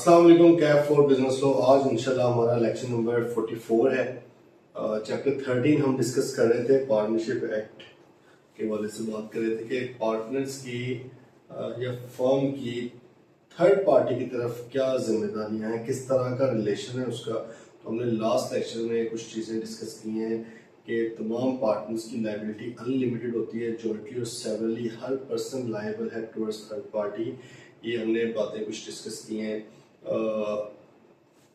अस्सलाम वालेकुम। Cap for business law. आज इंशाल्लाह हमारा लेक्चर नंबर 44 है। चैप्टर 13 हम डिस्कस कर रहे थे, पार्टनरशिप एक्ट के वाले से बात कर रहे थे कि पार्टनर्स की या फर्म की थर्ड पार्टी की तरफ क्या जिम्मेदारियां हैं, किस तरह का रिलेशन है उसका। तो हमने लास्ट लेक्चर में कुछ चीज़ें डिस्कस की हैं कि तमाम पार्टनर्स की लायबिलिटी अनलिमिटेड होती है, जॉइंटली और सेवरली हर पर्सन लायबल है टुवर्ड्स थर्ड पार्टी। ये हमने बातें कुछ डिस्कस की हैं।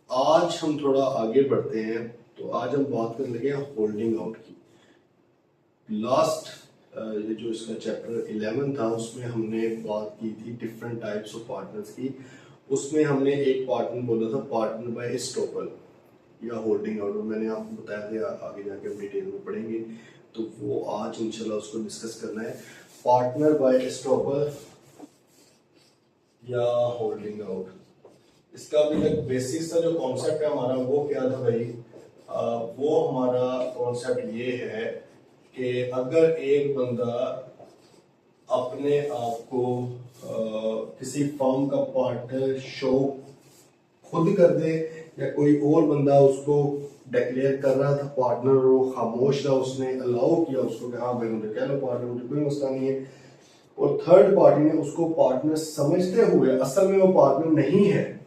आज हम थोड़ा आगे बढ़ते हैं, तो आज हम बात करने लगे हैं होल्डिंग आउट की। लास्ट ये जो इसका चैप्टर 11 था उसमें हमने बात की थी डिफरेंट टाइप्स ऑफ पार्टनर्स की। उसमें हमने एक पार्टनर बोला था पार्टनर बाय एस्टॉपल या होल्डिंग आउट, मैंने आपको बताया था आगे जाके हम डिटेल में पढ़ेंगे, तो वो आज इंशाल्लाह उसको डिस्कस करना है। पार्टनर बाय एस्टॉपल या होल्डिंग आउट, इसका अभी तक बेसिक सा जो कॉन्सेप्ट है हमारा वो क्या था भाई? वो हमारा कॉन्सेप्ट ये है कि अगर एक बंदा अपने आप को किसी फर्म का पार्टनर शो खुद कर दे या कोई और बंदा उसको डिक्लेयर कर रहा था पार्टनर, वो खामोश रहा, उसने अलाउ किया उसको कि हाँ भाई मुझे कह लो पार्टनर, मुझे कोई मसला नहीं है, और थर्ड पार्टी ने उसको पार्टनर समझते हुए, असल में वो पार्टनर नहीं है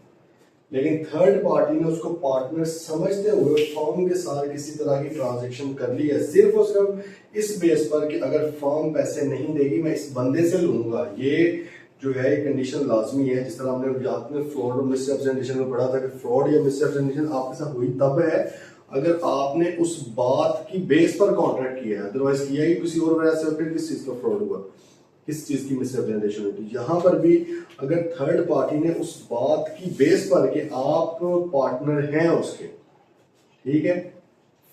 लेकिन थर्ड पार्टी ने उसको पार्टनर समझते हुए फर्म के साथ किसी तरह की ट्रांजैक्शन कर ली है, सिर्फ और सिर्फ इस बेस पर कि अगर फर्म पैसे नहीं देगी मैं इस बंदे से लूंगा। ये जो है कंडीशन लाजमी है। जिस तरह हमने आपने फ्रॉड और मिसरिप्रेजेंटेशन में पढ़ा था कि फ्रॉड या मिसरिप्रेजेंटेशन आपके साथ हुई तब है अगर आपने उस बात की बेस पर कॉन्ट्रैक्ट किया है, अदरवाइज किया ही किसी और वजह से, फिर किस चीज का फ्रॉड हुआ, किस चीज की मिसरिप्रेजेंटेशन होती है। यहाँ पर भी अगर थर्ड पार्टी ने उस बात की बेस पर कि आप पार्टनर हैं उसके, ठीक है,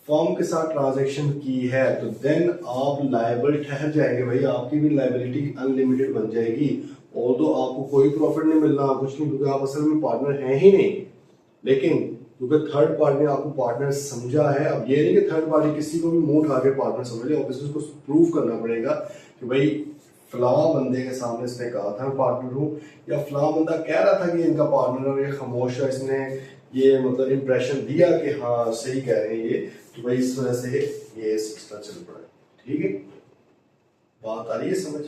फर्म के साथ ट्रांजैक्शन की है, तो देन आप लायबल ठहर जाएंगे भाई, आपकी भी लायबिलिटी अनलिमिटेड बन जाएगी। ऑल्दो आपको कोई प्रॉफिट नहीं मिलना, कुछ नहीं, क्योंकि आप असल में पार्टनर हैं ही नहीं, लेकिन क्योंकि थर्ड पार्टी ने आपको पार्टनर समझा है। अब ये नहीं कि थर्ड पार्टी किसी को भी मुंह उठा के पार्टनर समझ ले, ऑब्वियसली उसको प्रूव करना पड़ेगा कि भाई फलां बंदे के सामने इसने कहा था मैं पार्टनर हूँ, या फलां बंदा कह रहा था कि इनका पार्टनर, और ये खामोश है, इसने ये मतलब इंप्रेशन दिया कि हाँ सही कह रहे हैं ये, तो भाई इस वजह से ये सिलसिला चल पड़ा है। ठीक है, बात आ रही है समझ?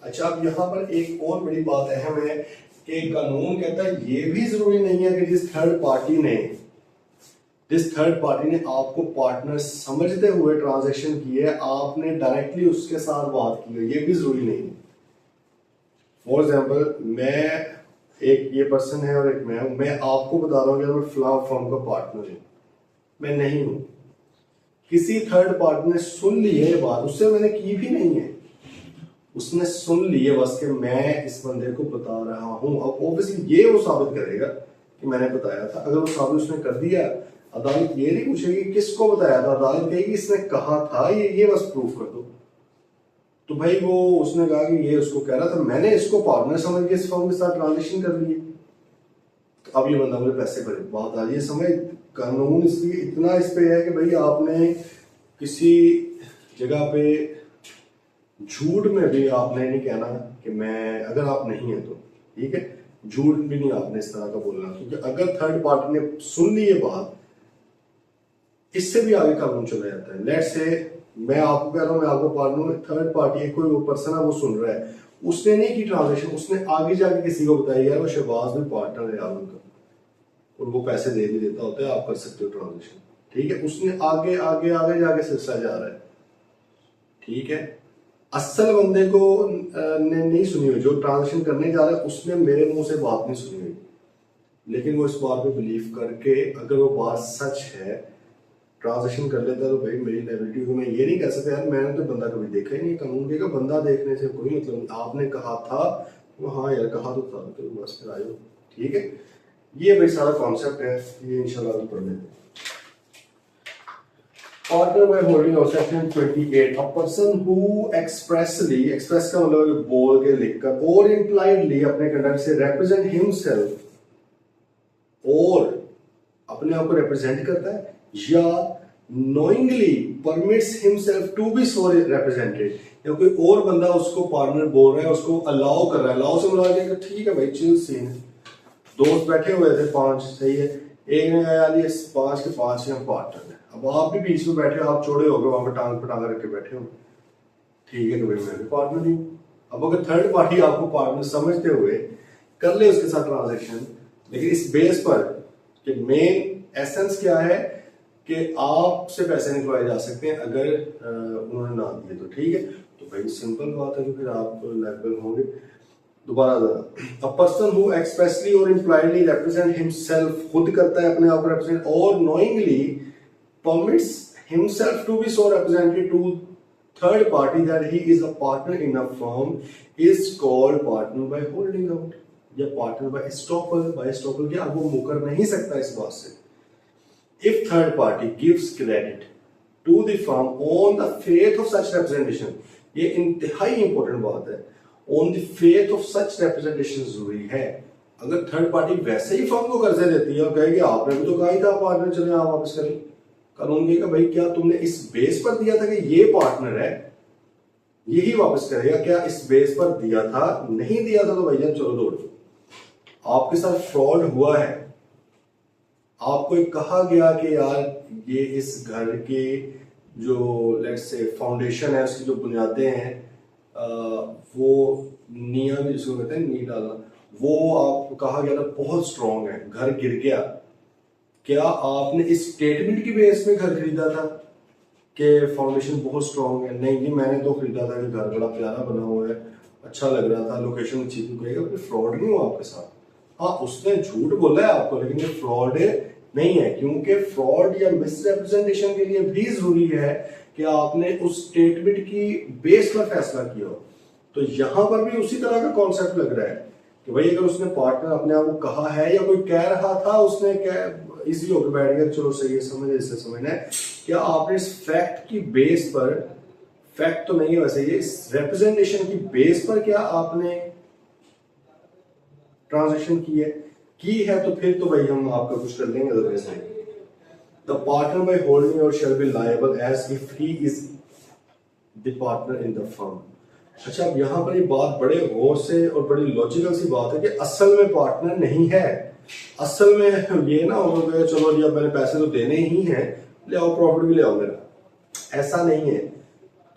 अच्छा, अब यहाँ पर एक और बड़ी बात अहम है कि कानून कहता है ये भी जरूरी नहीं है कि जिस थर्ड पार्टी ने आपको पार्टनर समझते हुए ट्रांजैक्शन की है, आपने डायरेक्टली उसके साथ बात की है, ये भी जरूरी नहीं है। फॉर एग्जाम्पल, मैं एक ये पर्सन है और एक मैं हूं, मैं आपको बता रहा हूं कि मैं फलां फर्म का पार्टनर हूं, मैं नहीं हूं। किसी थर्ड पार्टी ने सुन ली है ये बात, उससे मैंने की भी नहीं है, उसने सुन ली है बस कि मैं इस बंदे को बता रहा हूं। अब ऑब्वियसली ये वो साबित करेगा कि मैंने बताया था। अगर वो साबित उसने कर दिया, अदालत ये नहीं पूछेगी किसको बताया था, अदालत कहेगी इसने कहा था, ये बस प्रूफ कर दो। तो भाई वो उसने कहा कि ये उसको कह रहा था, मैंने इसको पार्टनर समझ के इस फर्म के साथ ट्रांजेक्शन कर ली, तो अब ये बंदा मुझे पैसे भरे। बात आ रही है समझ? कानून इसलिए इतना इस पे है कि भाई आपने किसी जगह पे झूठ में भी आपने नहीं कहना कि मैं, अगर आप नहीं है तो ठीक है, झूठ भी नहीं आपने इस तरह का बोलना, क्योंकि अगर थर्ड पार्टी ने सुन ली ये बात, इससे भी आगे कानून चला जाता है। लेट्स से मैं आपको कह रहा हूं, मैं आपको पार्टनर में, थर्ड पार्टी कोई वो पर्सन है वो सुन रहा है, उसने नहीं की ट्रांजेक्शन, उसने आगे जाके किसी को बताया यार वो शहबाज में पार्टनर है आप उनका, और वो पैसे दे भी देता होता है, आप कर सकते हो ट्रांजेक्शन, ठीक है, उसने आगे आगे आगे जाके सिलसिला जा रहा है, ठीक है। असल बंदे को ने नहीं सुनी हुई, जो ट्रांजेक्शन करने जा रहा है उसने मेरे मुंह से बात नहीं सुनी हुई, लेकिन वो इस बात पे बिलीव करके अगर वो बात सच है ट्रांजेक्शन कर लेता है, तो भाई मेरी लायबिलिटी को मैं ये नहीं कह सकता यार मैंने तो बंदा कभी देखा ही नहीं। कानून के बंदा देखने से कोई मतलब नहीं, आपने कहा था वो, हाँ यार कहा तो था, तो बस फिर आयो, ठीक है। ये भाई सारा कॉन्सेप्ट है, ये इंशाल्लाह भी पढ़ लेते हैं। Partner by holding out section 28, a person who expressly, express का मतलब बोल के लिखकर, और impliedly अपने कंडक्ट से represent himself, और अपने आप को represent करता है, या knowingly permits himself to be so represented, या कोई और बंदा उसको पार्टनर बोल रहा है, उसको अलाउ कर रहा है, अलाउ से मतलब ठीक है भाई चिल सीन, दोस्त बैठे हुए थे 5, सही है, एक ने कहा यार ये 5 के 5 हम पार्टनर है। अब आप भी बीच में बैठे हो, आप चौड़े हो गए, वहां पर टांग पर टांग रख के बैठे हो, ठीक है, तो भाई मैं भी पार्टनर ही हूँ। अब अगर थर्ड पार्टी आपको पार्टनर समझते हुए कर ले उसके साथ ट्रांजेक्शन, लेकिन इस बेस पर कि मेन एसेंस क्या है कि आपसे पैसे निकलवाए जा सकते हैं अगर उन्होंने ना दिए तो, ठीक है, तो भाई सिंपल बात है कि फिर आप लायबल होंगे। दोबारा जरा, अ पर्सन हु एक्सप्रेसली और इम्प्लाइडली रिप्रेजेंट हिमसेल्फ, खुद करता है अपने आप को रिप्रेजेंट, और knowingly permits himself to be so represented to third party that he is a partner in a firm is called partner by holding out, या partner by estoppel. By estoppel क्या, वो मुकर नहीं सकता इस बात से। If third party gives credit to the firm on the faith of such representation, ये इंतहाई इंपॉर्टेंट बात है, on the faith of such representation जरूरी है। अगर थर्ड पार्टी वैसे ही फर्म को कर्जे देती है और कहेगी आपने भी तो कहा ही था पार्टनर, चले आप वापस करें, कानून कहेगा भाई क्या तुमने इस बेस पर दिया था कि ये पार्टनर है, यही वापस करेगा, क्या इस बेस पर दिया था, नहीं दिया था तो भैया चलो दौड़ जाओ। आपके साथ फ्रॉड हुआ है, आपको एक कहा गया कि यार ये इस घर की जो लेट्स से फाउंडेशन है, उसकी जो बुनियादें हैं, वो नींव भी जिसको कहते हैं, नींव डालना, वो आपको कहा गया था बहुत स्ट्रांग है, घर गिर गया। क्या आपने इस स्टेटमेंट की बेस में घर खरीदा था कि फाउंडेशन बहुत स्ट्रांग है? नहीं जी, मैंने तो खरीदा था कि घर बड़ा प्यारा बना हुआ है, अच्छा लग रहा था, लोकेशन अच्छी थी, कहेगा फिर फ्रॉड नहीं हुआ आपके साथ। हाँ, उसने झूठ बोला है आपको, लेकिन ये फ्रॉड नहीं है, क्योंकि फ्रॉड या मिसरिप्रेजेंटेशन के लिए भी जरूरी है कि आपने उस स्टेटमेंट की बेस पर फैसला किया हो। तो यहां पर भी उसी तरह का कॉन्सेप्ट लग रहा है कि भाई अगर उसने पार्टनर अपने आप को कहा है या कोई कह रहा था, उसने क्या इजी होकर बैठ गया, चलो सही है, समझ इससे समझना है, क्या आपने इस फैक्ट की बेस पर, फैक्ट तो नहीं है वैसे ये, इस रिप्रेजेंटेशन की बेस पर क्या आपने ट्रांजेक्शन की है तो फिर तो भाई हम आपका कुछ कर लेंगे। द पार्टनर बाय होल्डिंग और shall be liable as if he is the partner in the firm. अच्छा, अब यहाँ पर ये बात बड़े गौर से और बड़ी लॉजिकल सी बात है कि असल में पार्टनर नहीं है। असल में ये ना हो गया चलो जी अब मैंने पैसे तो देने ही हैं, ले आओ प्रॉफिट भी ले आओ मेरा, ऐसा नहीं है।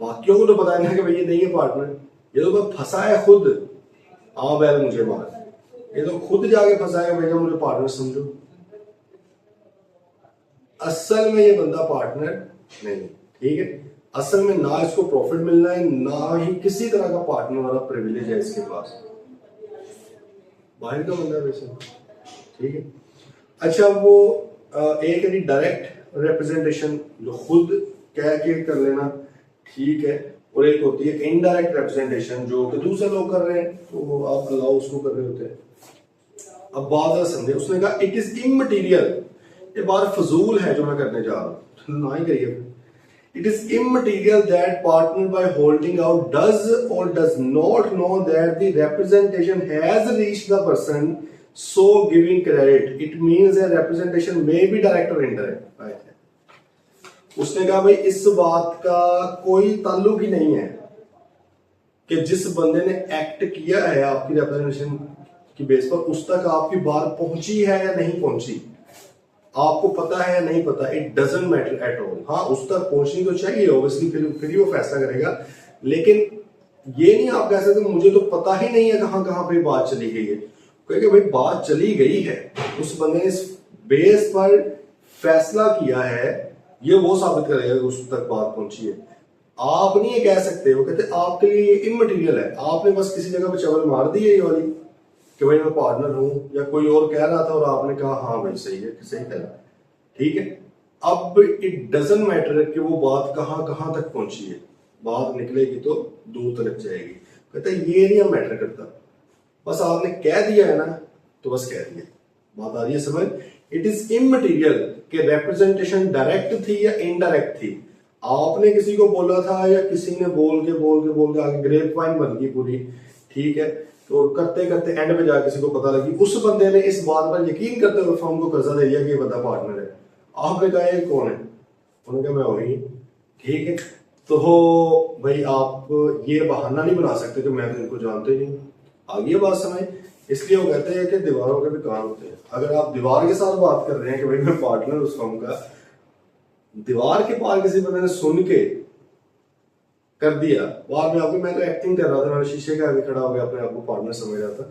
बाकियों को तो पता है ना कि भाई ये नहीं है पार्टनर, ये तो फंसा है खुद, आओ बैल मुझे मार, ये तो खुद जाके फंसाएगा भैया मुझे पार्टनर समझो। असल में ये बंदा पार्टनर नहीं, ठीक है, असल में ना इसको प्रॉफिट मिलना है, ना ही किसी तरह का पार्टनर वाला प्रिविलेज है इसके पास, बाहर का बंदा वैसे, ठीक है। अच्छा, वो एक है डायरेक्ट रिप्रेजेंटेशन जो खुद कह के कर लेना, ठीक है, और एक होती है इनडायरेक्ट रिप्रेजेंटेशन जो कि दूसरे लोग कर रहे हैं तो आप अलाउ उसको कर रहे होते हैं। अब बात समझे, उसने कहा इट इज इमटेरियल, ये बात फजूल है जो मैं करने जा रहा हूं, ना ही करिए। It is immaterial that partner by holding out does or does not know that the representation has reached the person so giving credit, it means that representation may be direct or indirect. उसने कहा भाई इस बात का कोई ताल्लुक ही नहीं है कि जिस बंदे ने एक्ट किया है आपकी रिप्रेजेंटेशन की बेस पर उस तक आपकी बात पहुंची है या नहीं पहुंची, आपको पता है या नहीं पता, it doesn't matter at all. हाँ, उस तक पहुंचनी तो चाहिए ऑब्वियसली, फिर ही वो फैसला करेगा, लेकिन ये नहीं आप कह सकते मुझे तो पता ही नहीं है कहां कहां पे बात चली गई है, क्योंकि भाई बात चली गई है, उस बंदे ने इस बेस पर फैसला किया है, ये वो साबित करेगा कि उस तक बात पहुंची है। आप नहीं ये कह सकते, वो कहते आपके लिए इमटेरियल है, आपने बस किसी जगह पे चवल मार दी है ये वाली कि भाई मैं पार्टनर हूं, या कोई और कह रहा था और आपने कहा हाँ भाई सही है, सही कह रहा, ठीक है। अब इट डजंट मैटर कि वो बात कहां कहां तक पहुंची है, बात निकलेगी तो दूर तक जाएगी, कहते ये नहीं मैटर करता, बस आपने कह दिया है ना तो बस कह दिया, बात आ रही है समझ। इट इज इमटेरियल कि रिप्रेजेंटेशन डायरेक्ट थी या इनडायरेक्ट थी, आपने किसी को बोला था या किसी ने बोल के आगे ग्रेप वाइन बन गई पूरी, ठीक है, तो करते करते एंड में जाकर किसी को पता लगी, उस बंदे ने इस बात पर यकीन करते हुए फर्म को कर्जा दे दिया कि ये बंदा पार्टनर है। आपने कहा ये कौन है, उन्होंने कहा मैं वही, ठीक है, तो भाई आप ये बहाना नहीं बना सकते कि मैं तो इनको जानते नहीं। आगे बात समझ, इसलिए वो कहते हैं कि दीवारों के भी कान होते हैं। अगर आप दीवार के साथ बात कर रहे हैं कि भाई मैं पार्टनर उस फर्म का, दीवार के पार किसी बंदे ने सुन के कर दिया, बाद में आपको, मैं तो एक्टिंग कर रहा था, मैंने शीशे के आगे खड़ा हो गया अपने आप को पार्टनर समझ रहा था,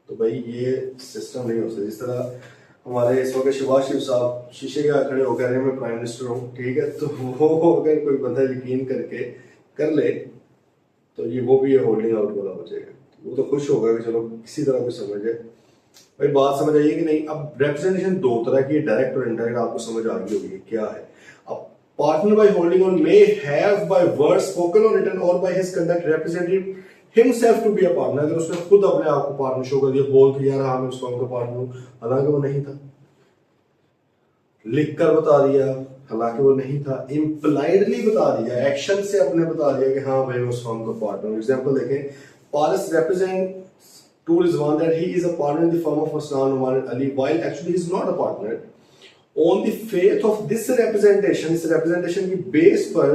तो भाई ये सिस्टम नहीं हो सकता। जिस तरह हमारे इस वक्त शिवाज शिव साहब शीशे के आगे खड़े हो कह रहे हैं मैं प्राइम मिनिस्टर हूँ, ठीक है, तो वो अगर कोई बंदा यकीन करके कर ले तो ये वो भी ये होल्डिंग आउट वाला हो जाएगा। वो तो खुश होगा कि चलो किसी तरह को समझ जाए। भाई बात समझ आइए कि नहीं? अब रिप्रेजेंटेशन दो तरह की, डायरेक्ट और इनडायरेक्ट, आपको समझ आ गई होगी क्या है। अब partner by holding on may have by word spoken और रिटन और by his conduct represented himself to be a partner. अगर उसने खुद अपने आप को पार्टनर शो कर दिया, बोल के यार हाँ मैं उस फर्म का पार्टनर हूं, हालांकि वो नहीं था, लिख कर बता दिया हालांकि वो नहीं था, इम्प्लाइडली बता दिया, एक्शन से अपने बता दिया कि हाँ भाई मैं उस फर्म का पार्टनर हूं। एग्जांपल देखें, Paris represent to Rizwan that he is a partner in the firm of Hasnan Umar Ali, while actually he is not a partner. On the faith of this representation, इस representation की base पर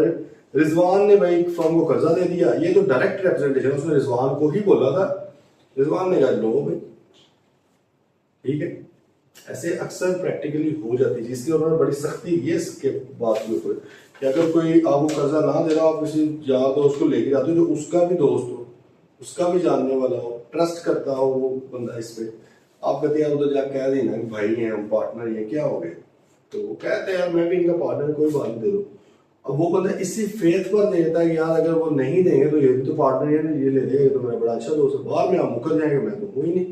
रिजवान ने भाई firm को कर्जा दे दिया। ये तो डायरेक्ट रिप्रेजेंटेशन, उसने रिजवान को ही बोला था, रिजवान ने कहा लो भाई, ठीक है। ऐसे अक्सर प्रैक्टिकली हो जाती है, जिसकी उन्होंने बड़ी सख्ती ये इसके बात के ऊपर कि अगर कोई आपको कर्जा ना दे रहा, आप किसी यार दोस्त को लेके जाते हो जो उसका भी दोस्त हो, उसका भी जानने वाला हो, ट्रस्ट करता हो वो बंदा इस पे, आप कहते हैं उधर जाकर कह देना कि भाई हैं हम पार्टनर, ये क्या हो गए, तो वो कहते हैं यार मैं भी इनका पार्टनर, कोई बात नहीं, दे दो। अब वो बंदा इसी फेथ पर देता है कि यार अगर वो नहीं देंगे तो ये भी तो पार्टनर है ना, ये ले देगा तो मेरा बड़ा अच्छा दोस्त है, बाद में आप मुकर जाएंगे, मैं तो हूँ ही नहीं,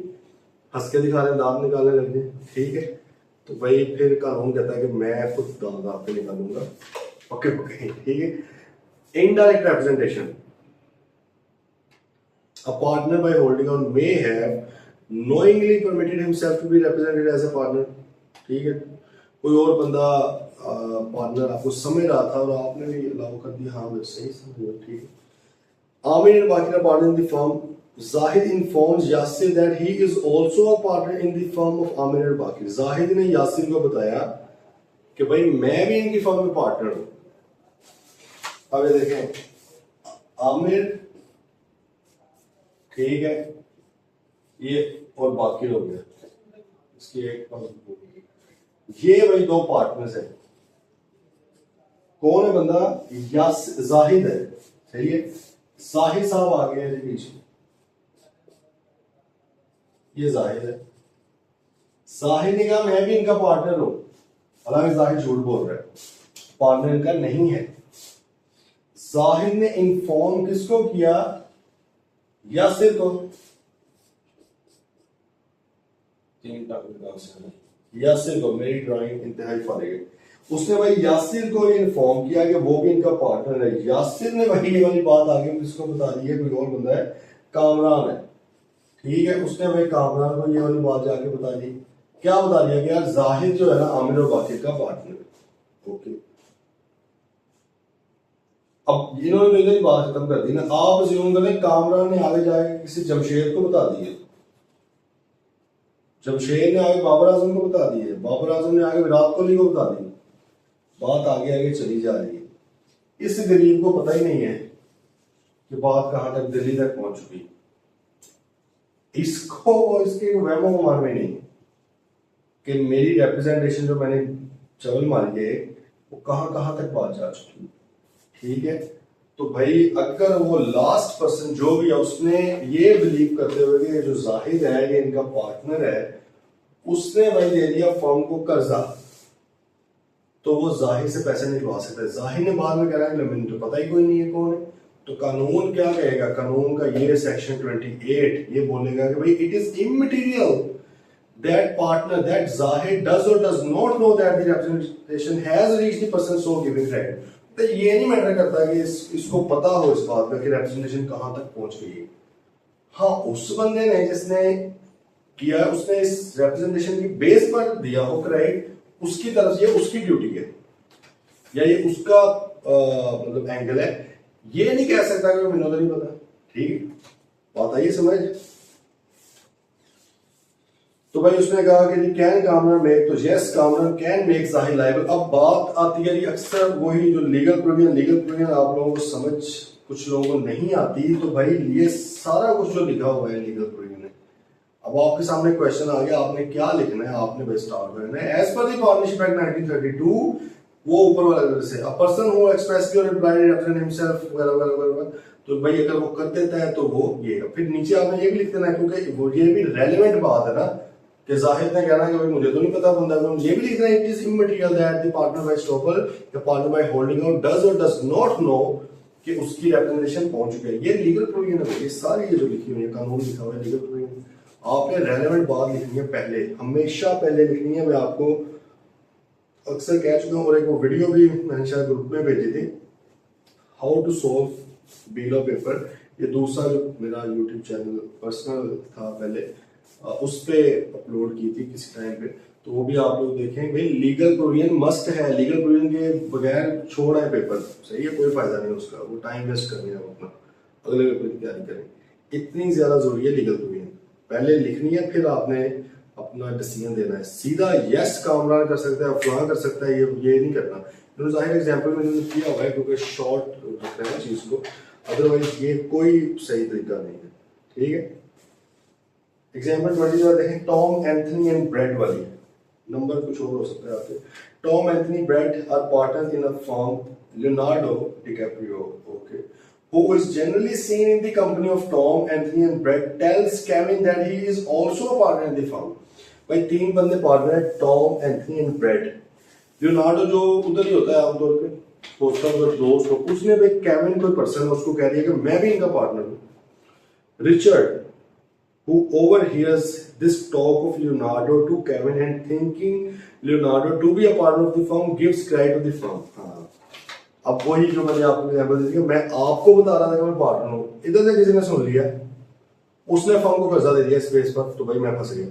हंस के दिखा रहे, दांत निकालने लग गए, ठीक है। तो भाई फिर कानून कहता है कि मैं खुद दांत आपके निकालूंगा, पक्के पक्के, ठीक है। Indirect representation, a partner by holding on may have knowingly permitted himself to be represented as a partner, ठीक है। कोई और बंदा पार्टनर आपको समझ रहा था और आपने भी अलाउ कर दिया, हाँ मैं सही समझ, ठीक है। आमिर एंड बाकी partner in the firm, Zahid informs Yasir that he is also a partner in the firm of Aamir and बाकी। जाहिद ने यासिर को बताया कि भाई मैं भी इनकी फर्म में पार्टनर हूं। अब ये देखें, आमिर, ठीक है, ये और बाकी हो गया, इसकी एक, ये भाई दो पार्टनर्स है। कौन है बंदा? यास जाहिद है, सही है। जाहिद साहब आ गए हैं पीछे, ये जाहिद है। जाहिद ने कहा मैं भी इनका पार्टनर हूं, हालांकि जाहिद झूठ बोल रहा है, पार्टनर इनका नहीं है। जाहिद ने इन्फॉर्म किसको किया? यासिर को। यासिर को, मेरी ड्राइंग इंतहाई फारिग है। उसने भाई यासिर को इन्फॉर्म किया कि वो भी इनका पार्टनर है। यासिर ने वही ये वाली बात आगे किसको बता दी है, कोई और बंदा है, कामरान है, ठीक है। उसने भाई कामरान को ये वाली बात जाके बता दी, क्या बता दिया कि यार जाहिद जो है ना आमिर और बाकिर का पार्टनर है, ओके। अब इन्होंने तो इधर ही बात खत्म कर दी ना। आप अज्यूम करें कामरान ने आगे जाके किसी जमशेद को बता दिया, जमशेद ने आगे बाबर आजम को बता दी है, बाबर आजम ने आगे विराट कोहली को बता दी, बात आगे आगे चली जा रही है। इस गरीब को पता ही नहीं है कि बात कहां तक दिल्ली तक पहुंच चुकी, इसको इसके वहमो गुमान में नहीं कि मेरी रिप्रेजेंटेशन जो मैंने चवल मारी है वो कहां कहां तक बात जा चुकी, ठीक है। तो भाई अगर वो लास्ट पर्सन जो भी है उसने ये बिलीव करते हुए कि जो जाहिद है ये इनका पार्टनर है, उसने भाई दे दिया फर्म को कर्जा, तो वो जाहिद से पैसे नहीं लगा सकते। जाहिद ने बाद में कह रहा है मैंने तो पता ही कोई नहीं है कौन है। तो कानून क्या कहेगा? कानून का ये सेक्शन 28 ये बोलेगा कि भाई it is immaterial that partner that Zahid does or does not know that the representation has reached the person so giving credit। तो ये नहीं मैटर करता कि इसको पता हो इस बात का कि रिप्रेजेंटेशन कहां तक पहुंच गई है। हाँ, उस बंदे ने जिसने किया उसने इस रिप्रेजेंटेशन की बेस पर दिया हो क्रेडिट, उसकी तरफ से उसकी ड्यूटी है या ये उसका मतलब एंगल है। ये नहीं कह सकता कि मैंने नहीं पता, ठीक बात आई समझ। तो भाई उसने कहा कि कैन कामरान मेक, तो yes Kamran can make Zahid liable. अब बात आती है अक्सर वही जो लीगल प्रोविजन आप लोगों को समझ कुछ लोगों को नहीं आती। तो भाई ये सारा कुछ जो लिखा हुआ है लीगल प्रोविजन है अब आपके सामने क्वेश्चन आ गया, आपने क्या लिखना है, आपने भाई स्टार्ट करना है as per the partnership act 1932, वो ऊपर वाले से अ पर्सन हु एक्सप्रेसली और इम्प्लाइडली रिप्रेजेंट हिमसेल्फ वगैरह वगैरह वगैरह। तो भाई अगर वो कर देता है तो वो ये, फिर नीचे आपने ये भी लिख देना है, क्योंकि वो ये भी रेलेवेंट बात है ना कि जाहिर ने कहना कि भाई मुझे तो नहीं पता बंदा, ये भी लिखना है it is immaterial that the partner by estoppel या partner by holding out does or does not know कि उसकी रिप्रेजेंटेशन पहुंच चुकी है। ये लीगल प्रोविजन है, ये सारी ये जो लिखी हुई है कानून लिखा हुआ है लीगल प्रोविजन। आपने रेलेवेंट बात लिखनी है पहले, हमेशा पहले लिखनी है। मैं आपको अक्सर कह चुका हूँ और एक वो वीडियो भी मैंने शायद ग्रुप में भेजी थी, how to solve bill of paper. ये दूसरा जो मेरा यूट्यूब चैनल पर्सनल था पहले, उस पे अपलोड की थी किसी टाइम पे, तो वो भी आप लोग देखें। भाई लीगल प्रोविजन मस्ट है, लीगल प्रोविजन के बगैर छोड़ा है पेपर, सही है, कोई फायदा नहीं उसका, वो टाइम वेस्ट करने है अपना, अगले पेपर की तैयारी करें। इतनी ज्यादा जरूरी है लीगल प्रोविजन, पहले लिखनी है फिर आपने अपना डिसीजन देना है। सीधा यस कामरान कर सकता है, फलां कर सकता है, ये नहीं करना। जाहिर एग्जाम्पल मैंने किया हुआ है क्योंकि शॉर्ट रखना है चीज को, अदरवाइज ये कोई सही तरीका नहीं है, ठीक है। एग्जाम्पल 20 देखें, टॉम एंथनी एंड ब्रेड वाली, नंबर कुछ और हो सकता है आपके। Tom Anthony Brad are partners in a firm Leonardo DiCaprio, okay, who is generally seen in the company of Tom, Anthony and Brett, tells Kevin that he is also a partner in the firm. भाई तीन बंदे partner है, Tom, Anthony and bread. Leonardo जो उधर ही होता है आमतौर पे, दोस्तों का दोस्त हो, उसने भाई केविन कोई पर्सन है उसको कह दिया कि मैं भी इनका पार्टनर हूँ। Richard who overhears this talk of Leonardo to Kevin and thinking Leonardo to be a partner of the firm gives credit to the firm. हाँ, अब वही जो मैंने आपको एग्जाम्पल दी, मैं आपको बता रहा था कि मैं पार्टनर हूँ, इधर से किसी ने सुन लिया, उसने फर्म को कर्जा दे दिया इस बेस पर, तो भाई मैं फंस गया।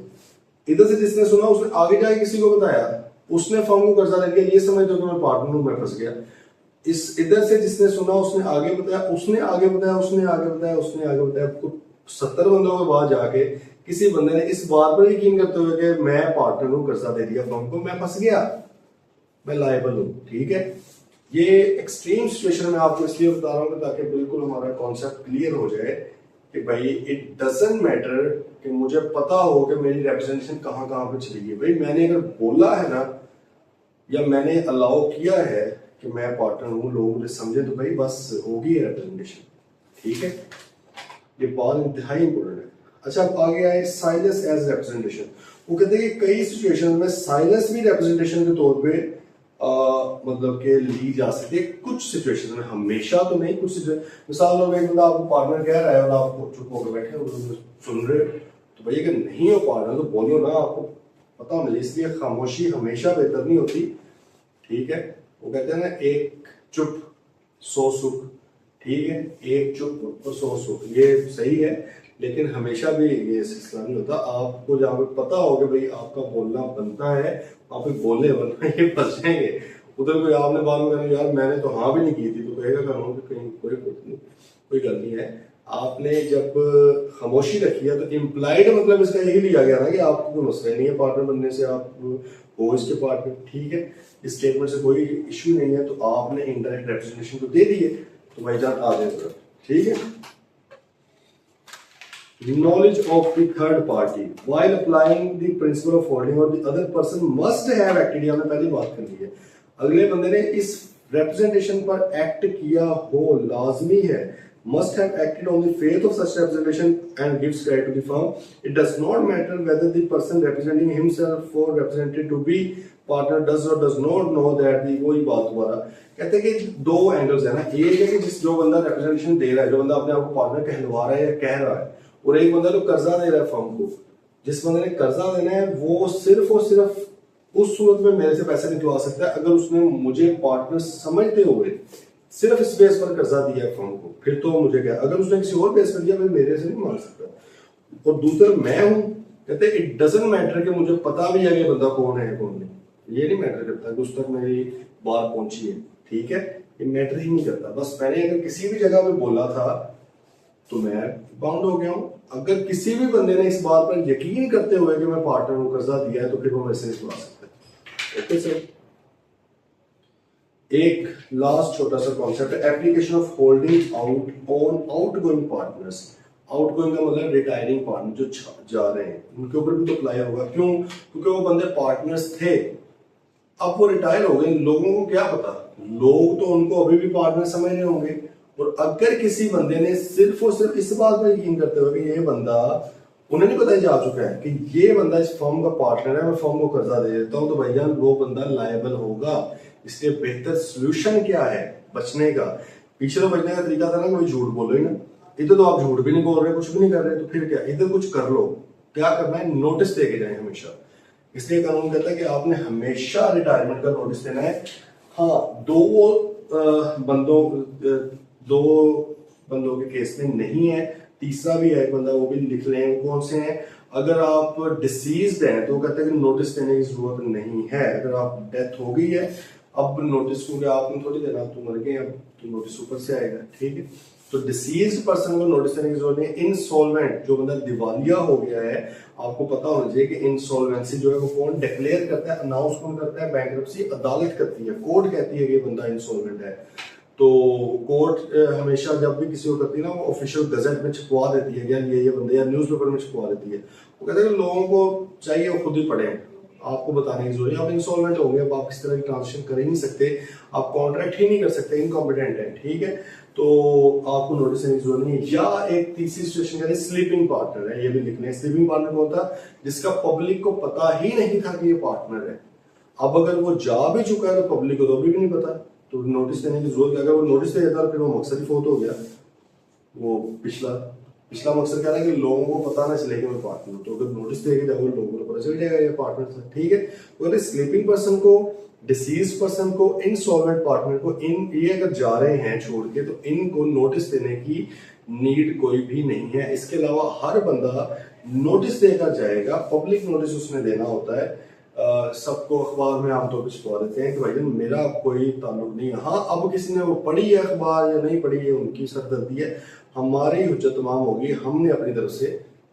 इधर से जिसने सुना उसने आगे जाके किसी को बताया, उसने फर्म को कर्जा दे दिया, ये समझ लो कि मैं पार्टनर हूँ, मैं फंस गया। इस इधर से जिसने सुना उसने आगे बताया, उसने आगे बताया, उसने आगे बताया, उसने आगे बताया, 70 बंदों के बाद जाके किसी बंदे ने इस बात पर यकीन करते हुए कि मैं पार्टनर हूँ, कर्जा दे दिया फर्म को, मैं फंस गया, मैं लायबल हूँ, ठीक है। ये एक्सट्रीम सिचुएशन में आपको इसलिए बता रहा हूँ ताकि बिल्कुल हमारा कॉन्सेप्ट क्लियर हो जाए कि भाई इट डजंट मैटर कि मुझे पता हो कि मेरी रिप्रेजेंटेशन कहाँ कहाँ पे चली गई। भाई मैंने अगर बोला है ना, या मैंने अलाउ किया है कि मैं पार्टनर हूँ, लोग मुझे समझे, तो भाई बस होगी रिप्रेजेंटेशन, ठीक है। ये बात इंतहाई इंपॉर्टेंट है। अच्छा, अब आगे आए साइलेंस एज रिप्रेजेंटेशन। वो कहते हैं कि कई सिचुएशन में साइलेंस भी रिप्रेजेंटेशन के तौर पे मतलब के ली जा सकती है, कुछ सिचुएशन में, हमेशा तो नहीं, कुछ सिचुएशन। मिसाल लोग एक बंदा आपको पार्टनर कह रहा है और आप चुप होकर बैठे हो सुन रहे हो, तो भाई अगर नहीं हो पार्टनर तो बोलो ना, आपको पता होना चाहिए। इसलिए खामोशी हमेशा बेहतर नहीं होती, ठीक है। वो कहते हैं ना, एक चुप 100 सुख, ठीक है, एक चुप और 100 सुख, ये सही है, लेकिन हमेशा भी ये सिलसिला नहीं होता। आपको जहाँ पे पता हो कि भाई आपका बोलना बनता है, आप बोले, वरना ये फंस जाएंगे। उधर कोई आपने बात में यार मैंने तो हाँ भी नहीं की थी, तो कहेगा कानून कि कहीं कोई गल नहीं है। आपने जब खामोशी रखी है तो इम्प्लाइड मतलब इसका यही लिया गया ना कि आपको कोई मसला नहीं है पार्टनर बनने से, आप हो इसके पार्टनर, ठीक है, इस स्टेटमेंट से कोई इश्यू नहीं है, तो आपने इनडायरेक्ट रिप्रेजेंटेशन तो दे दिए, तो भाईजान आ जाए, ठीक है। Knowledge of the third party while applying the principle of holding or the other person must have acted, हमने पहले बात कर ली है, अगले बंदे ने इस representation पर act किया हो, लाजमी है, must have acted on the faith of such representation and gives credit to the firm. It does not matter whether the person representing himself or represented to be partner does or does not know that the, वही बात दोबारा कहते हैं कि दो angles है ना, एक है कि जिस जो बंदा representation दे रहा है, जो बंदा अपने आप को पार्टनर कहलवा रहा है या कह रहा है, और एक बंदा जो कर्जा दे रहा है फर्म को। जिस बंदे ने कर्जा देना है वो सिर्फ और सिर्फ उस सूरत में मेरे से पैसे निकलवा सकता है अगर उसने मुझे पार्टनर समझते हुए सिर्फ इस बेस पर कर्जा दिया है फर्म को, फिर तो मुझे क्या, अगर उसने किसी और बेस पर दिया फिर मेरे से नहीं मांग सकता। और दूसरा मैं हूं, कहते इट डजंट मैटर कि मुझे पता भी है कि बंदा कौन है कौन नहीं, ये नहीं मैटर करता कि उस तक मेरी बात पहुंची है, ठीक है, ये मैटर ही नहीं करता। बस मैंने अगर किसी भी जगह पे बोला था तो मैं बाउंड हो गया हूं। अगर किसी भी बंदे ने इस बात पर यकीन करते हुए कि मैं पार्टनर हूं, कर्जा दिया है, तो फिर वो मेरे से निकलवा सकता है, ओके सर। एक लास्ट छोटा सा कॉन्सेप्ट है, application of holding out on outgoing partners. Outgoing का मतलब रिटायरिंग पार्टनर जो जा रहे हैं उनके ऊपर भी तो अप्लाई होगा। क्यों? क्योंकि वो बंदे पार्टनर्स थे, अब वो रिटायर हो गए, लोगों को क्या पता, लोग तो उनको अभी भी पार्टनर समझ रहे होंगे। और अगर किसी बंदे ने सिर्फ और सिर्फ इस बात पर यकीन करते हुए कि ये बंदा, उन्हें नहीं पता जा चुका है कि ये बंदा इस फर्म का पार्टनर है, मैं फर्म को कर्जा दे देता हूं, तो भैया वो बंदा लायबल होगा। इसलिए बेहतर सोल्यूशन क्या है बचने का? पीछे तो बचने का तरीका था ना, कोई झूठ बोलो ही ना। इधर तो आप झूठ भी नहीं बोल रहे, कुछ भी नहीं कर रहे, तो फिर क्या? इधर कुछ कर लो। क्या करना है? नोटिस दे के जाए हमेशा। इसलिए कानून कहता है कि आपने हमेशा रिटायरमेंट का नोटिस देना है। हाँ, दो बंदों के केस में नहीं है, तीसरा भी है एक बंदा, वो भी लिख लें। कौन से हैं? अगर आप डिसीज्ड हैं तो कहते हैं कि नोटिस देने की जरूरत नहीं है। अगर आप डेथ हो गई है, अब नोटिस, क्योंकि आपने थोड़ी देना, तुम मर गए, अब तो नोटिस ऊपर से आएगा, ठीक है। तो डिसीज्ड पर्सन को नोटिस देने की जरूरत नहीं है। इंसॉल्वेंट, जो बंदा दिवालिया हो गया है, आपको पता होना चाहिए कि इंसॉल्वेंसी जो है वो कौन डिक्लेयर करता है, अनाउंस कौन करता है? बैंक्रप्सी अदालत करती है, कोर्ट कहती है कि ये बंदा इंसॉल्वेंट है। तो कोर्ट हमेशा जब भी किसी को करती है ना, वो ऑफिशियल गजट में छपवा देती है, यार ये बंदे, या न्यूज़पेपर में छपवा देती है। वो कहते हैं कि लोगों को चाहिए वो खुद ही पढ़ें, आपको बताने की जरूरत है। आप इंसॉल्वेंट होंगे, अब आप किस तरह की ट्रांजेक्शन कर ही नहीं सकते, आप कॉन्ट्रैक्ट ही नहीं कर सकते, इनकॉम्पिटेंट है, ठीक है। तो आपको नोटिस देने की जरूरत नहीं है। या एक तीसरी सिचुएशन कह रही स्लीपिंग पार्टनर है, ये भी लिखने। स्लीपिंग पार्टनर कौन था? जिसका पब्लिक को पता ही नहीं था कि ये पार्टनर है। अब अगर वो जा भी चुका है तो पब्लिक को तो अभी भी नहीं पता, तो नोटिस देने की जरूरत है। अगर वो नोटिस दे देता फिर वो मकसद ही फौत हो गया। वो पिछला मकसद कह रहा है कि लोगों को पता ना चले कि मैं पार्टनर, तो अगर नोटिस देगी तो लोगों को पता चल जाएगा ये पार्टनर था, ठीक है। तो अगर स्लीपिंग पर्सन को, डिसीज पर्सन को, इंसॉल्वेंट पार्टनर को, ये अगर जा रहे हैं छोड़ के, तो इनको नोटिस देने की नीड कोई भी नहीं है। इसके अलावा हर बंदा नोटिस देकर जाएगा, पब्लिक नोटिस उसने देना होता है। सबको अखबार में आमतौर पर छपवा देते हैं कि भाई मेरा कोई ताल्लुक नहीं है। हाँ, अब किसी ने वो पढ़ी है अखबार या नहीं पढ़ी है, उनकी सरदर्दी है, हमारी हुज्जत तमाम होगी, हमने अपनी तरफ से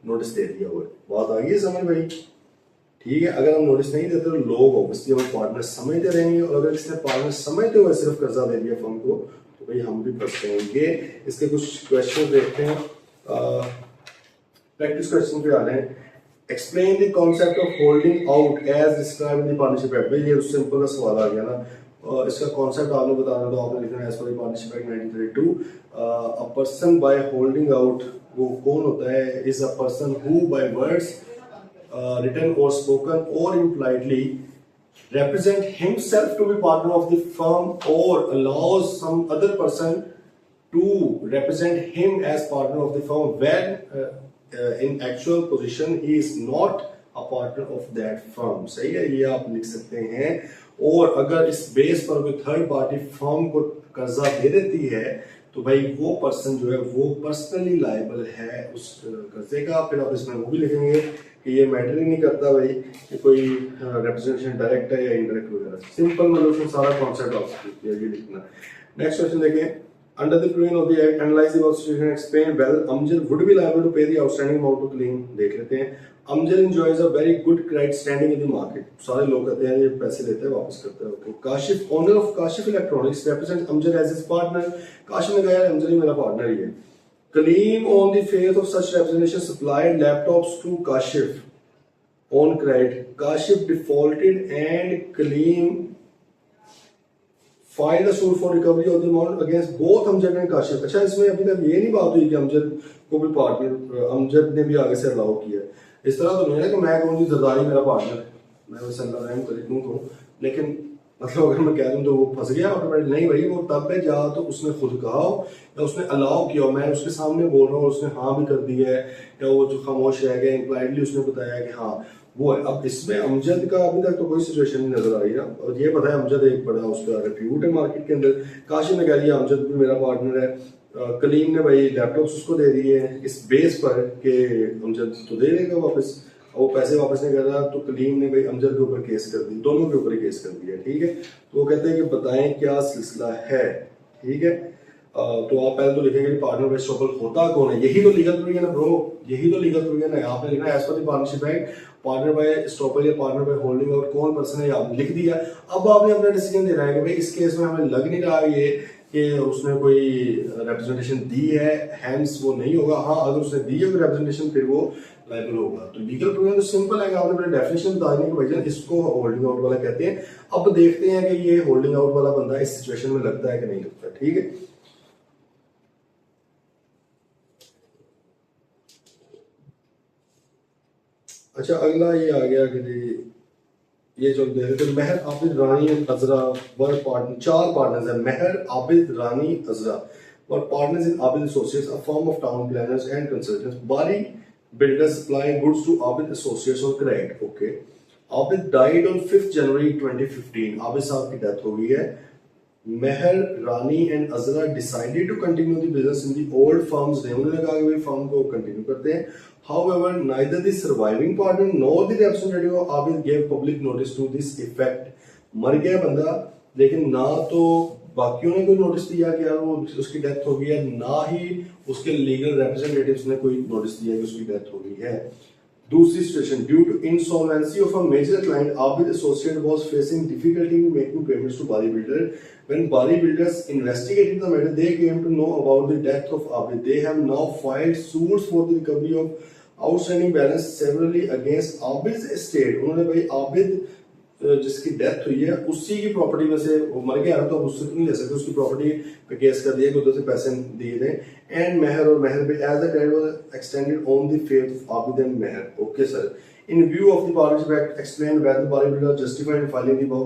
नोटिस दे दिया हुआ है। बात आ गई समझ भाई? ठीक है। अगर हम नोटिस नहीं देते तो लोग ऑब्वियसली हमें पार्टनर समझते रहेंगे, और अगर किसी ने पार्टनर समझते हुए सिर्फ कर्जा दे दिया फर्म को, तो भाई हम भी फंस जाएंगे। इसके कुछ क्वेश्चन देखते हैं, प्रैक्टिस क्वेश्चन पे आ रहे हैं। Explain the concept of holding out as described in the partnership act. भाई ये सिंपल सा सवाल आ गया ना, इसका कॉन्सेप्ट आपने बताना, तो आपने लिखना है as per the partnership act 1932, a person by holding out, वो कौन होता है? Is a person who by words written or spoken or impliedly represent himself to be partner of the firm or allows some other person to represent him as partner of the firm when in actual position he is not a partner of that firm। सही है, ये आप लिख सकते हैं। और अगर इस बेस पर कोई थर्ड पार्टी फर्म को कर्जा दे देती है, तो भाई वो पर्सन जो है वो पर्सनली लायबल है उस कर्जे का। फिर आप इसमें वो भी लिखेंगे कि ये मैटर ही नहीं करता भाई कि कोई रिप्रेजेंटेशन डायरेक्ट है या इनडायरेक्ट वगैरह। सिंपल, मतलब उसमें सारा कॉन्सेप्ट आप ये लिखना। नेक्स्ट क्वेश्चन देखें। Under the provision of the act analyse the situation, explain whether Amjad would be liable to pay the outstanding amount to claim. देख लेते हैं। Amjad enjoys a very good credit standing in the market. सारे लोग कहते हैं ये पैसे लेते हैं वापस करते हैं। Okay. Kashif, owner of Kashif electronics, represent Amjad as his partner. Kashif ने कहा अमजद ही मेरा पार्टनर ही है। Claim on the faith of such representation supplied laptops to Kashif on credit. Kashif defaulted and claim filed a suit for recovery of the amount against both Amjad and Kashif। अच्छा, इसमें अभी तक ये नहीं बात हुई कि अमजद को भी पार्टनर, अमजद ने भी आगे से अलाउ किया। इस तरह तो नहीं है कि मैं कहूँ जी जरदारी मेरा पार्टनर, मैं वैसे अल्लाह रहम करे दूँ तो, लेकिन मतलब अगर मैं कह दूँ तो वो फंस गया ऑटोमेटिक। नहीं भाई, वो तब है जहाँ तो उसने खुद कहा हो या उसने अलाउ किया हो, मैं उसके सामने बोल रहा हूँ उसने हाँ भी कर दी है, या वो जो खामोश रह गया इम्प्लाइडली उसने बताया कि हाँ वो है। अब इसमें अमजद का अभी तक तो कोई सिचुएशन नहीं नजर आ रही ना, और ये पता है अमजद एक बड़ा उसका रिप्यूट है मार्केट के अंदर। काशिफ ने कह दिया अमजद भी मेरा पार्टनर है। कलीम ने भाई लैपटॉप्स उसको दे दिए इस बेस पर कि अमजद तो दे देगा वापस, वो पैसे वापस नहीं कर रहा, तो कलीम ने भाई अमजद के ऊपर केस कर दी, दोनों के ऊपर ही केस कर दिया। ठीक है। तो वो कहते हैं कि बताएं क्या सिलसिला है। ठीक है। तो आप पहले तो लिखेंगे कि पार्टनर बाय एस्टॉपल होता कौन है, यही तो लीगल प्रोविजन है ब्रो, यही तो लीगल प्रोविजन है। आपने लिखना है as per the partnership act partner by estoppel या पार्टनर बाय होल्डिंग आउट कौन पर्सन है, आपने लिख दिया। अब आपने अपना डिसीजन देना है कि भाई इस केस में हमें लग नहीं रहा ये कि उसने कोई रिप्रेजेंटेशन दी है, हैंस वो नहीं होगा। हाँ, अगर उसने दी है कोई रिप्रेजेंटेशन फिर वो लायबल होगा। तो लीगल प्रोविजन तो सिंपल है कि आपने अपने डेफिनेशन बता दी कि भाईजान इसको होल्डिंग आउट वाला कहते हैं। अब देखते हैं कि ये होल्डिंग आउट वाला बंदा इस सिचुएशन में लगता है कि नहीं लगता। ठीक है, अच्छा अगला ये आ गया कि जी ये जो दे रहे थे Mehar Abid Rani and Azra were partner, 4 partners हैं, Mehar Abid Rani Azra were partners in Abid associates, a firm of town planners and consultants. Bari builders supply goods to Abid associates on credit. Okay, Abid died on 5 January 2015। Abid साहब की डेथ हो गई है। Mehar Rani and Azra decided to continue the business in the old firm's name. उन्होंने कहा कि भाई firm को कंटिन्यू करते हैं। However, neither the surviving partner nor the representative of Abid gave public notice to this effect. मर गया बंदा, लेकिन ना तो बाकियों ने कोई नोटिस दिया कि यार वो उसकी डेथ हो गई है, ना ही उसके लीगल रिप्रेजेंटेटिव्स ने कोई नोटिस दिया कि उसकी डेथ हो गई है। दूसरी situation, due to insolvency of a major client, Abid associate was facing difficulty in making payments to Bari Builder. When Bari Builders investigated the matter, they came to know about the death of Abid. They have now filed suits for the recovery of outstanding balance severally against Abid estate. उन्होंने भाई आबिद जिसकी death हुई है उसी की property में से, वो मर गया तो अब उससे तो नहीं ले सकते, उसकी प्रॉपर्टी पे केस कर दिया कि उधर से पैसे दिए थे। एंड मेहर और मेहर पे as the credit was extended on the faith of Abid and Meher. Okay sir, in view of the partnership act explain whether the body builder justified in filing the above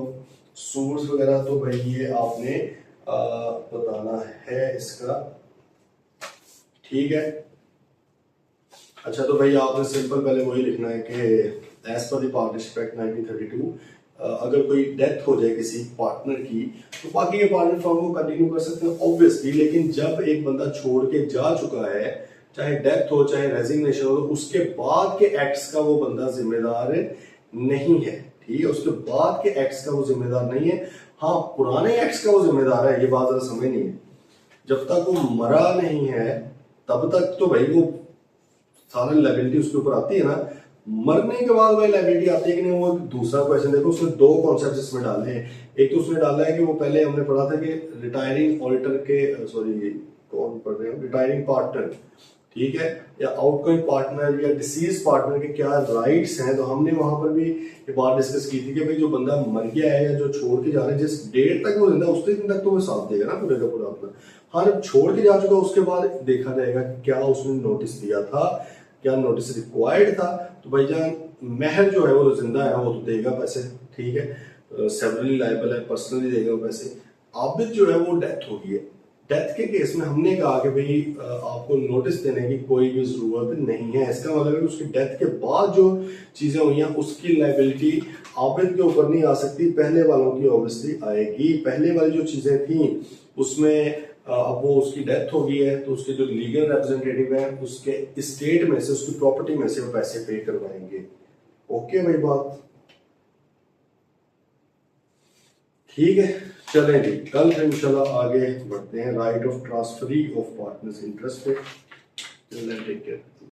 suits वगैरह। तो भाई ये आपने बताना है इसका। ठीक है, अच्छा तो भाई आपने सिंपल पहले वही लिखना है कि as per the partnership act 1932 अगर कोई डेथ हो जाए किसी पार्टनर की तो बाकी के पार्टनर फर्म को कंटिन्यू कर सकते हैं ऑब्वियसली। लेकिन जब एक बंदा छोड़ के जा चुका है, चाहे डेथ हो चाहे रेजिग्नेशन हो, तो उसके बाद के एक्ट्स का वो बंदा जिम्मेदार नहीं है। ठीक है, उसके बाद के एक्ट्स का वो जिम्मेदार नहीं है। हाँ, पुराने एक्ट्स का वो जिम्मेदार है, ये बात जरा समझनी है। जब तक वो मरा नहीं है तब तक तो भाई वो सारा लाइबिलिटी उसके ऊपर आती है ना। मरने के बाद भाई लाइबिलिटी आती है कि नहीं, वो दूसरा क्वेश्चन देखो। उसने 2 कॉन्सेप्ट इसमें डाले हैं। एक तो उसने डाला है कि वो पहले हमने पढ़ा था कि रिटायरिंग ऑडिटर के कौन पढ़ रहे हैं, रिटायरिंग पार्टनर, ठीक है, या आउटगोइंग पार्टनर या डिसीज पार्टनर के क्या राइट्स हैं। तो हमने वहां पर भी ये बात डिस्कस की थी कि भाई जो बंदा मर गया है या जो छोड़ के जा रहा है, जिस डेट तक वो जिंदा उस दिन तक तो वो साथ देगा ना पूरे का पूरा अपना। हाँ, जब छोड़ के जा चुका उसके बाद देखा जाएगा कि क्या उसने नोटिस दिया था, क्या नोटिस रिक्वायर्ड था। तो भाईजान महर जो है वो जिंदा है, वो तो देगा पैसे। ठीक है, सेवरली लायबल है, पर्सनली देगा वो पैसे। आबिद जो है वो डेथ हो गई है। डेथ के केस में हमने कहा कि भाई आपको नोटिस देने की कोई भी जरूरत नहीं है। इसका मतलब है कि उसकी डेथ के बाद जो चीजें हुई हैं उसकी लायबिलिटी आबिद के ऊपर नहीं आ सकती, पहले वालों की ऑब्वियसली आएगी। पहले वाली जो चीजें थी उसमें अब वो उसकी डेथ हो गई है तो उसके जो लीगल रिप्रेजेंटेटिव है उसके स्टेट में से, उसकी प्रॉपर्टी में से वो पैसे पे करवाएंगे। ओके भाई, बात ठीक है। चलें जी, कल फिर इंशाल्लाह आगे बढ़ते हैं right of transferee of partners interest पे। Take care.